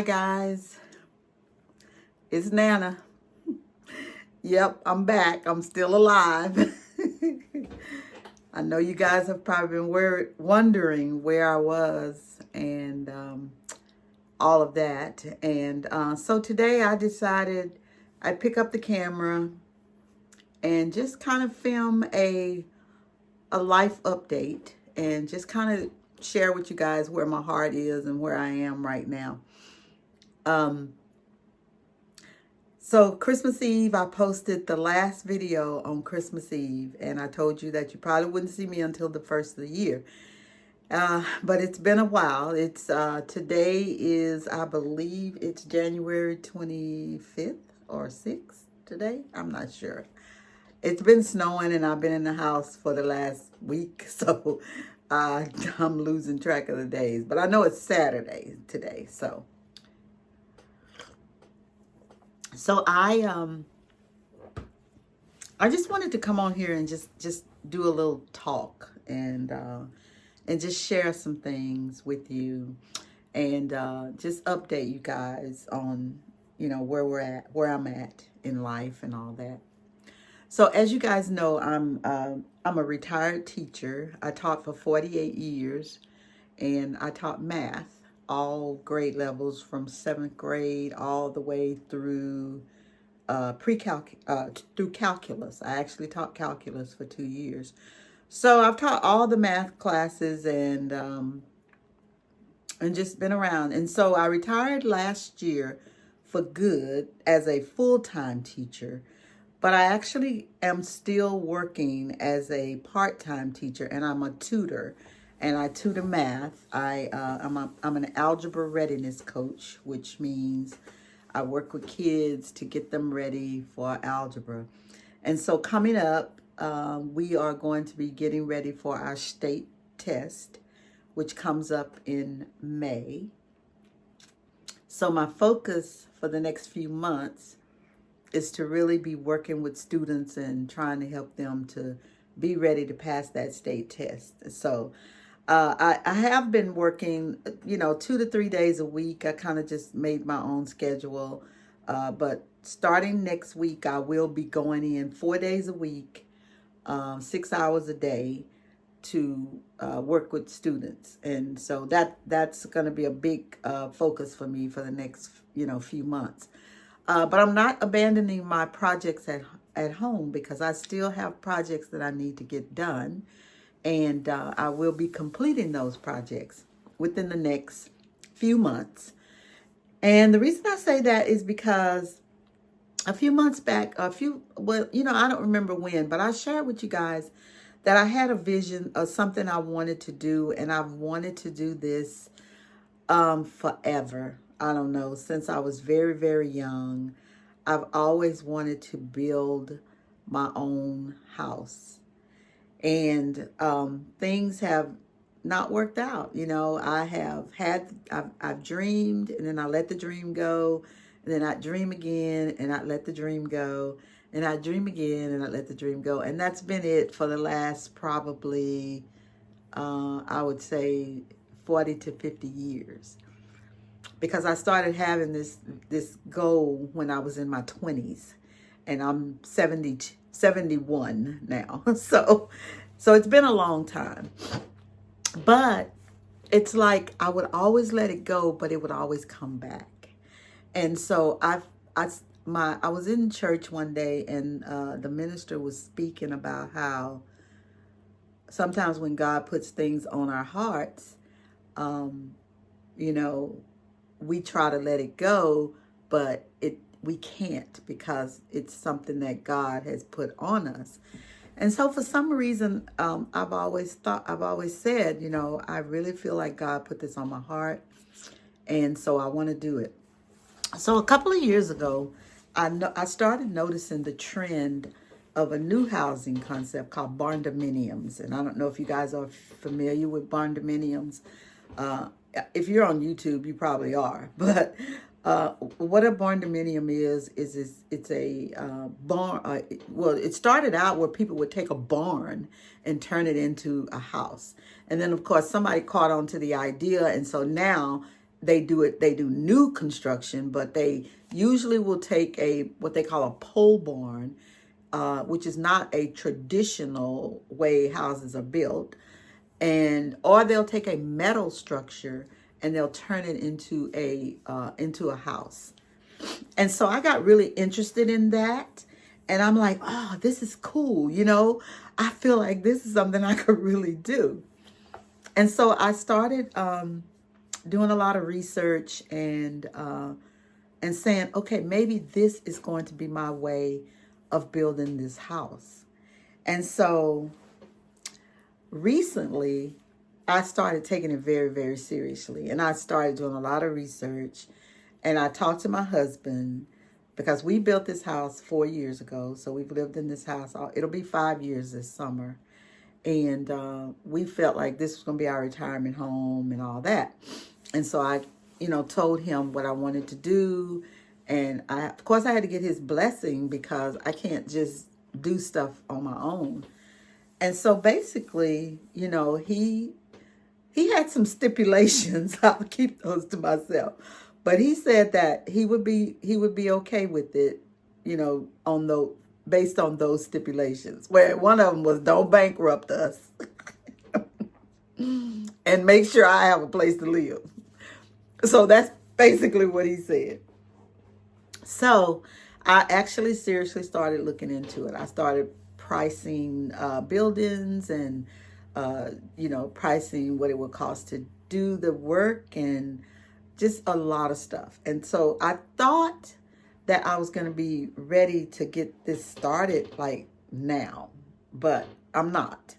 Hi guys, it's Nana. Yep, I'm back. I'm still alive. I know you guys have probably been wondering where I was and all of that. And so today I decided I'd pick up the camera and just kind of film a life update and just kind of share with you guys where my heart is and where I am right now. So Christmas Eve, I posted the last video on Christmas Eve, and I told you that you probably wouldn't see me until the first of the year. But it's been a while. It's today is, I believe it's January 25th or 6th today. I'm not sure. It's been snowing and I've been in the house for the last week, so I'm losing track of the days. But I know it's Saturday today, so. So I just wanted to come on here and just do a little talk and just share some things with you and just update you guys on where I'm at in life and all that. So as you guys know, I'm a retired teacher. I taught for 48 years and I taught math, all grade levels from 7th grade all the way through through calculus. I actually taught calculus for 2 years. So I've taught all the math classes and just been around. And so I retired last year for good as a full-time teacher, but I actually am still working as a part-time teacher, and I'm a tutor. And I tutor math. I'm an algebra readiness coach, which means I work with kids to get them ready for algebra. And so coming up, we are going to be getting ready for our state test, which comes up in May. So my focus for the next few months is to really be working with students and trying to help them to be ready to pass that state test. So I have been working, 2 to 3 days a week. I kind of just made my own schedule. But starting next week, I will be going in 4 days a week, 6 hours a day to work with students. And so that's going to be a big focus for me for the next, few months. But I'm not abandoning my projects at home because I still have projects that I need to get done. And I will be completing those projects within the next few months. And the reason I say that is because a few months back, I don't remember when, but I shared with you guys that I had a vision of something I wanted to do, and I've wanted to do this forever. I don't know, since I was very, very young. I've always wanted to build my own house. And things have not worked out. I've dreamed, and then I let the dream go, and then I dream again, and I let the dream go, and I dream again, and I let the dream go. And that's been it for the last probably, I would say 40 to 50 years. Because I started having this goal when I was in my 20s, and I'm 71 now. So it's been a long time. But it's like I would always let it go, but it would always come back. And so I was in church one day, and the minister was speaking about how sometimes when God puts things on our hearts, we try to let it go, but we can't because it's something that God has put on us. And so for some reason, I've always said, I really feel like God put this on my heart, and so I want to do it. So a couple of years ago, I started noticing the trend of a new housing concept called barndominiums. And I don't know if you guys are familiar with barndominiums. If you're on YouTube, you probably are. But what a barndominium is it's a barn. Well, it started out where people would take a barn and turn it into a house. And then, of course, somebody caught on to the idea. And so now they do new construction, but they usually will take what they call a pole barn, which is not a traditional way houses are built, or they'll take a metal structure and they'll turn it into a house. And so I got really interested in that. And I'm like, oh, this is cool. I feel like this is something I could really do. And so I started doing a lot of research and saying, okay, maybe this is going to be my way of building this house. And so recently, I started taking it very, very seriously. And I started doing a lot of research. And I talked to my husband because we built this house 4 years ago. So we've lived in this house. It'll be 5 years this summer. And we felt like this was going to be our retirement home and all that. And so I, told him what I wanted to do. And of course, I had to get his blessing because I can't just do stuff on my own. And so basically, he had some stipulations. I'll keep those to myself. But he said that he would be okay with it, based on those stipulations. Where one of them was, don't bankrupt us and make sure I have a place to live. So that's basically what he said. So I actually seriously started looking into it. I started pricing buildings and, pricing what it would cost to do the work and just a lot of stuff. And so I thought that I was going to be ready to get this started like now, but I'm not.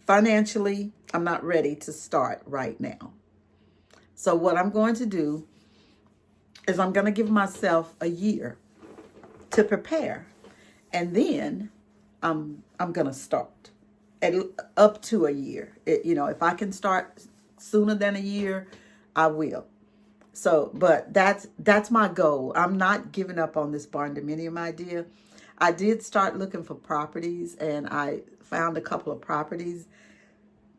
Financially, I'm not ready to start right now. So what I'm going to do is I'm going to give myself a year to prepare. And then I'm going to start up to a year. If I can start sooner than a year, I will. So, but that's my goal. I'm not giving up on this barn dominium idea. I did start looking for properties, and I found a couple of properties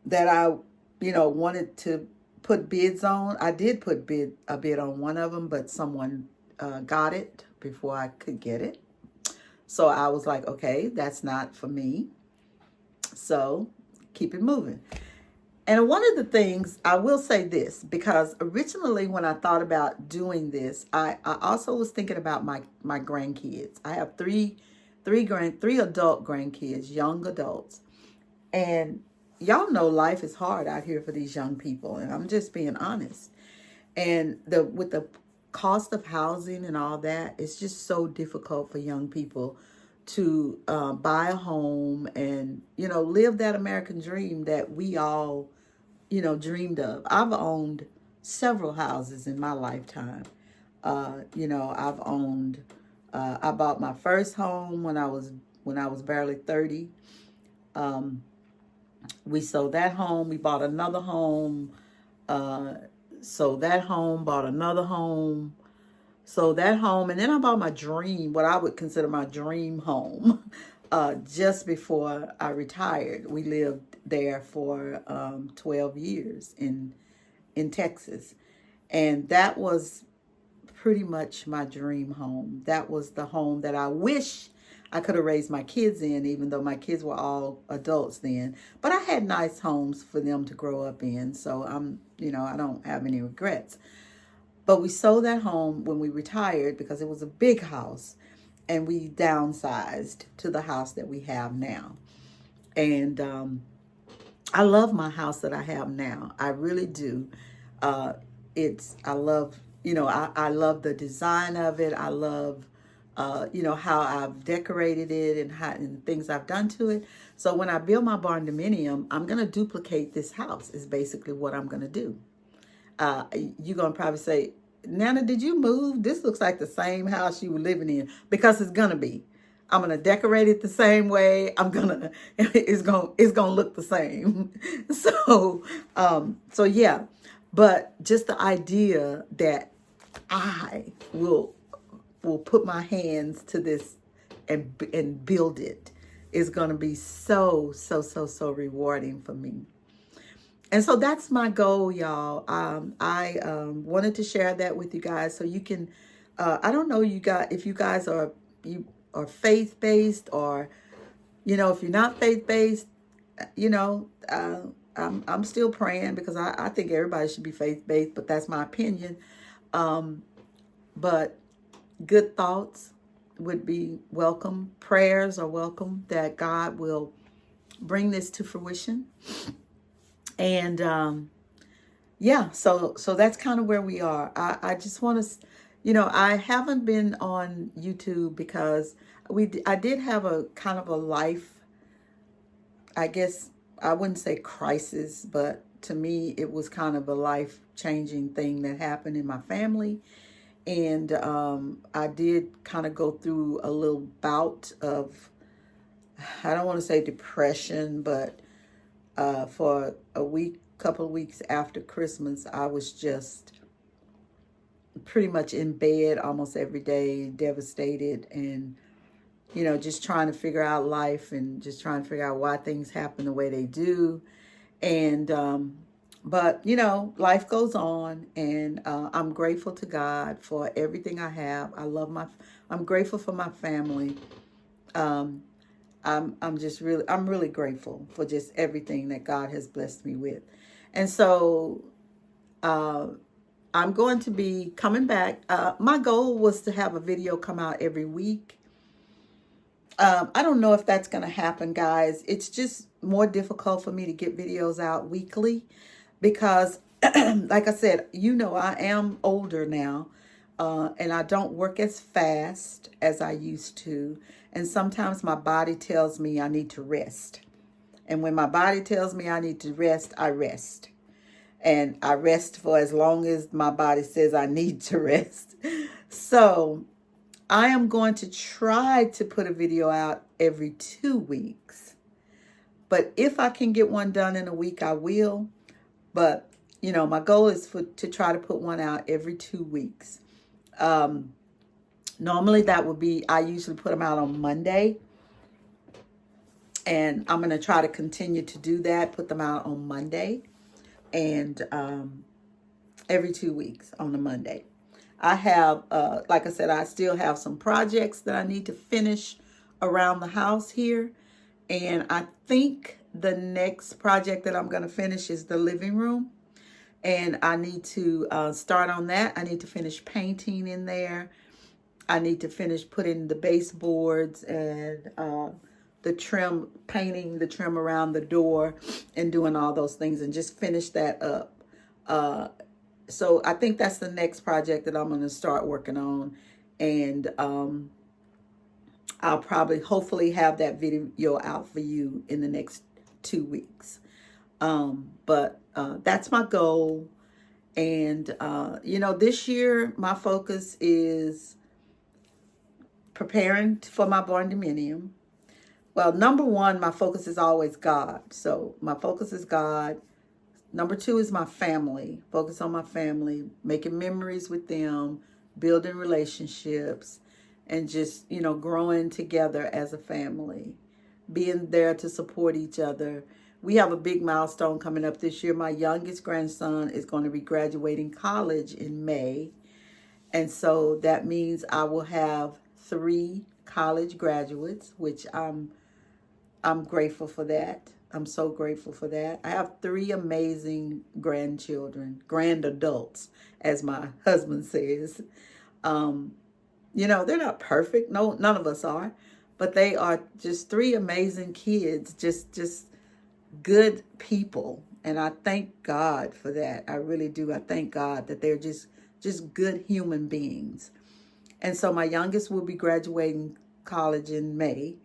that I, wanted to put bids on. I did put a bid on one of them, but someone got it before I could get it. So I was like, okay, that's not for me. So keep it moving. And one of the things, I will say this, because originally when I thought about doing this, I also was thinking about my grandkids. I have three adult grandkids, young adults. And y'all know life is hard out here for these young people. And I'm just being honest. And with the cost of housing and all that, it's just so difficult for young people to buy a home and, live that American dream that we all, dreamed of. I've owned several houses in my lifetime. I've owned, I bought my first home when I was barely 30. We sold that home. We bought another home. Sold that home, bought another home. Sold that home. And then I bought my dream, what I would consider my dream home, just before I retired. We lived there for 12 years in Texas. And that was pretty much my dream home. That was the home that I wish I could have raised my kids in, even though my kids were all adults then. But I had nice homes for them to grow up in. So I don't have any regrets. But we sold that home when we retired because it was a big house, and we downsized to the house that we have now. And I love my house that I have now. I really do. I love the design of it. I love, how I've decorated it and things I've done to it. So when I build my barn dominium, I'm going to duplicate this house is basically what I'm going to do. You're going to probably say, Nana, did you move? This looks like the same house you were living in, because it's going to be. I'm going to decorate it the same way. It's going to look the same. So yeah, but just the idea that I will put my hands to this and build it is going to be so rewarding for me. And so that's my goal, y'all. I wanted to share that with you guys so you can. I don't know you guys if you are faith based, or if you're not faith based, you know, I'm still praying because I think everybody should be faith based, but that's my opinion. But good thoughts would be welcome. Prayers are welcome that God will bring this to fruition. And yeah, so that's kind of where we are. I just want to, I haven't been on YouTube because I did have a kind of a life, I guess I wouldn't say crisis, but to me it was kind of a life changing thing that happened in my family. And I did kind of go through a little bout of, I don't want to say depression, but for a week, couple of weeks after Christmas, I was just pretty much in bed almost every day, devastated, and just trying to figure out life and just trying to figure out why things happen the way they do. And but life goes on, and I'm grateful to God for everything I have. I'm grateful for my family. um, I'm really grateful for just everything that God has blessed me with. And so uh, I'm going to be coming back. My goal was to have a video come out every week. I don't know if that's going to happen, guys. It's just more difficult for me to get videos out weekly because, like I said, I am older now, and I don't work as fast as I used to. And sometimes my body tells me I need to rest. And when my body tells me I need to rest, I rest. And I rest for as long as my body says I need to rest. So I am going to try to put a video out every 2 weeks. But if I can get one done in a week, I will. But, my goal is to try to put one out every 2 weeks. Normally that would be, I usually put them out on Monday. And I'm going to try to continue to do that, put them out on Monday. And every 2 weeks on a Monday. I have, like I said, I still have some projects that I need to finish around the house here. And I think the next project that I'm going to finish is the living room. And I need to start on that. I need to finish painting in there. I need to finish putting the baseboards and the trim, painting the trim around the door and doing all those things and just finish that up. So I think that's the next project that I'm going to start working on. And I'll probably hopefully have that video out for you in the next 2 weeks. But that's my goal. And, this year my focus is preparing for my barn dominium. Well, number one, my focus is always God. So my focus is God. Number two is my family. Focus on my family, making memories with them, building relationships, and just, growing together as a family, being there to support each other. We have a big milestone coming up this year. My youngest grandson is going to be graduating college in May. And so that means I will have 3 college graduates, which I'm grateful for that. I'm so grateful for that. I have 3 amazing grandchildren, grand adults, as my husband says. They're not perfect. No, none of us are, but they are just 3 amazing kids, just good people. And I thank God for that. I really do. I thank God that they're just good human beings. And so my youngest will be graduating college in May.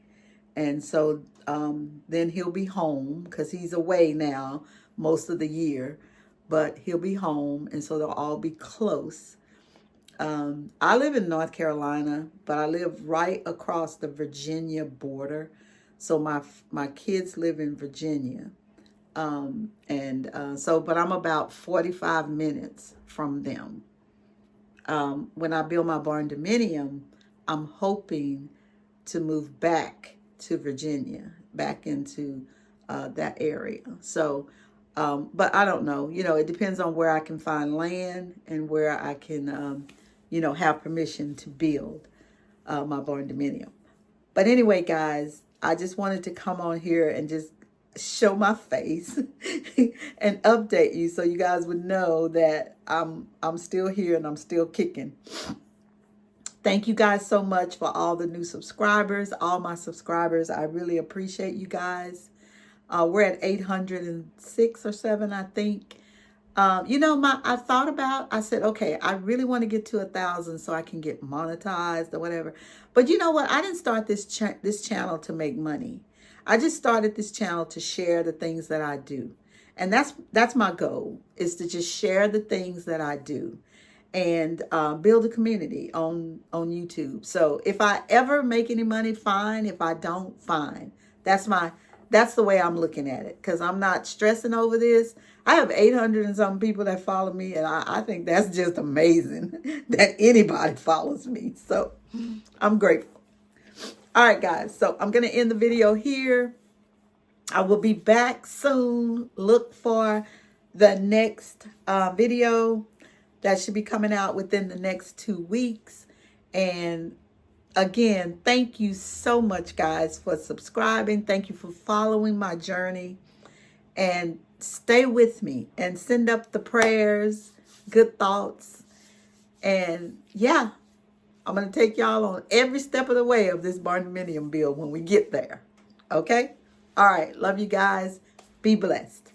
And so then he'll be home because he's away now most of the year, but he'll be home. And so they'll all be close. I live in North Carolina, but I live right across the Virginia border. So my kids live in Virginia. But I'm about 45 minutes from them. When I build my barn dominium, I'm hoping to move back to Virginia, back into that area. So But I don't know. It depends on where I can find land and where I can, have permission to build my barn dominium. But anyway, guys, I just wanted to come on here and just show my face and update you so you guys would know that I'm still here and I'm still kicking. Thank you guys so much for all the new subscribers, all my subscribers. I really appreciate you guys. We're at 806 or 7, I think. I said, okay, I really want to get to 1,000 so I can get monetized or whatever. But you know what? I didn't start this channel to make money. I just started this channel to share the things that I do. And that's my goal, is to just share the things that I do and build a community on YouTube. So if I ever make any money, fine. If I don't, fine. That's the way I'm looking at it, because I'm not stressing over this. I have 800 and some people that follow me, and I think that's just amazing that anybody follows me. So I'm grateful. All right, guys. So I'm going to end the video here. I will be back soon. Look for the next video that should be coming out within the next 2 weeks. And again, thank you so much, guys, for subscribing. Thank you for following my journey. And stay with me and send up the prayers, good thoughts. And yeah, I'm going to take y'all on every step of the way of this barn dominium build when we get there. Okay? All right. Love you guys. Be blessed.